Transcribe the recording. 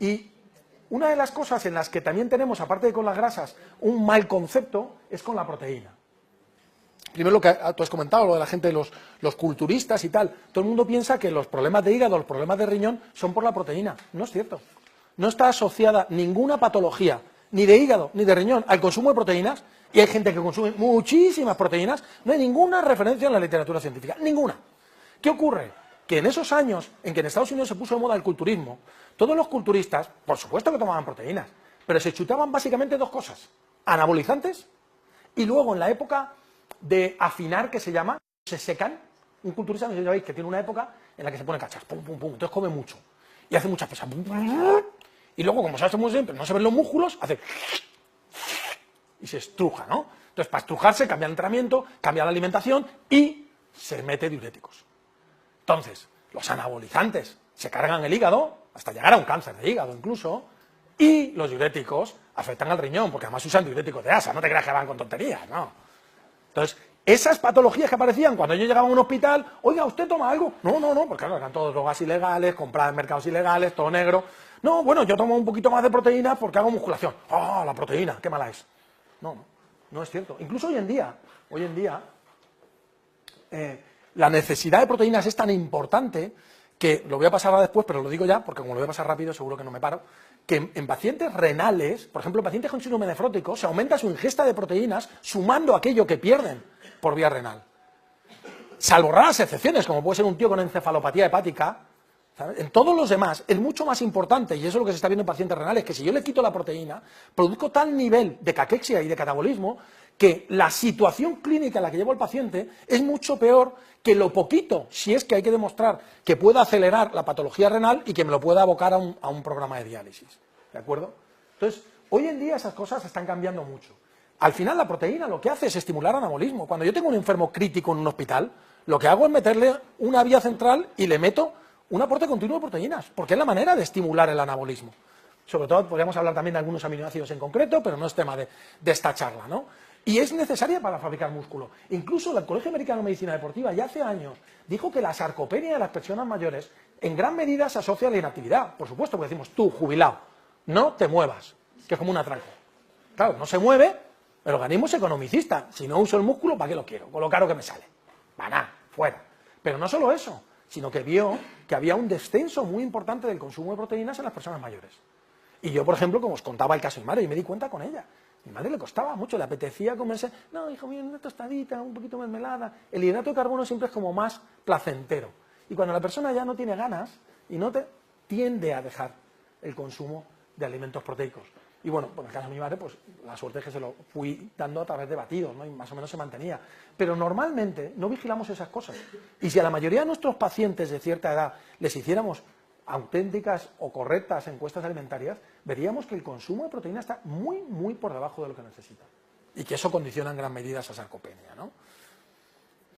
Y una de las cosas en las que también tenemos, aparte de con las grasas, un mal concepto, es con la proteína. Primero lo que tú has comentado, lo de la gente, los culturistas y tal. Todo el mundo piensa que los problemas de hígado, los problemas de riñón, son por la proteína. No es cierto. No está asociada ninguna patología, ni de hígado, ni de riñón, al consumo de proteínas. Y hay gente que consume muchísimas proteínas. No hay ninguna referencia en la literatura científica. Ninguna. ¿Qué ocurre? Que en esos años en que en Estados Unidos se puso de moda el culturismo, todos los culturistas, por supuesto que tomaban proteínas, pero se chutaban básicamente dos cosas: anabolizantes, y luego en la época de afinar, que se llama, se secan. Un culturista, no sé si sabéis, que tiene una época en la que se pone cachas, pum, pum, pum, entonces come mucho y hace muchas pesas, pum, pum, pum, y luego, como se hace muy siempre, no se ven los músculos, hace y se estruja, ¿no? Entonces, para estrujarse, cambia el entrenamiento, cambia la alimentación y se mete diuréticos. Entonces, los anabolizantes se cargan el hígado, hasta llegar a un cáncer de hígado incluso, y los diuréticos afectan al riñón, porque además usan diuréticos de asa, no te creas que van con tonterías, no. Entonces, esas patologías que aparecían cuando yo llegaba a un hospital, oiga, ¿usted toma algo? No, porque claro, eran todos drogas ilegales, compradas en mercados ilegales, todo negro. No, bueno, yo tomo un poquito más de proteína porque hago musculación. ¡Ah, la proteína! ¡Qué mala es! No es cierto. Incluso hoy en día, la necesidad de proteínas es tan importante que, lo voy a pasar ahora después, pero lo digo ya, porque como lo voy a pasar rápido, seguro que no me paro, que en pacientes renales, por ejemplo, en pacientes con síndrome nefrótico, se aumenta su ingesta de proteínas sumando aquello que pierden por vía renal. Salvo raras excepciones, como puede ser un tío con encefalopatía hepática, ¿sabes? En todos los demás es mucho más importante, y eso es lo que se está viendo en pacientes renales, que si yo le quito la proteína, produzco tal nivel de caquexia y de catabolismo que la situación clínica en la que llevo al paciente es mucho peor que lo poquito, si es que hay que demostrar que pueda acelerar la patología renal y que me lo pueda abocar a un programa de diálisis. ¿De acuerdo? Entonces, hoy en día esas cosas están cambiando mucho. Al final la proteína lo que hace es estimular anabolismo. Cuando yo tengo un enfermo crítico en un hospital, lo que hago es meterle una vía central y le meto un aporte continuo de proteínas, porque es la manera de estimular el anabolismo. Sobre todo podríamos hablar también de algunos aminoácidos en concreto, pero no es tema de esta charla, ¿no? Y es necesaria para fabricar músculo. Incluso el Colegio Americano de Medicina Deportiva ya hace años dijo que la sarcopenia de las personas mayores en gran medida se asocia a la inactividad. Por supuesto, porque decimos, tú, jubilado, no te muevas, que es como un atranco. Claro, no se mueve, el organismo es economicista. Si no uso el músculo, ¿para qué lo quiero? Con lo caro que me sale. Baná, fuera. Pero no solo eso, sino que vio que había un descenso muy importante del consumo de proteínas en las personas mayores. Y yo, por ejemplo, como os contaba el caso de mi madre, y me di cuenta con ella. A mi madre le costaba mucho, le apetecía comerse, no, hijo mío, una tostadita, un poquito de mermelada. El hidrato de carbono siempre es como más placentero. Y cuando la persona ya no tiene ganas, tiende a dejar el consumo de alimentos proteicos. Y bueno, en el caso de mi madre, pues la suerte es que se lo fui dando a través de batidos, ¿no? Y más o menos se mantenía. Pero normalmente no vigilamos esas cosas. Y si a la mayoría de nuestros pacientes de cierta edad les hiciéramos auténticas o correctas encuestas alimentarias, veríamos que el consumo de proteína está muy, muy por debajo de lo que necesita. Y que eso condiciona en gran medida esa sarcopenia, ¿no?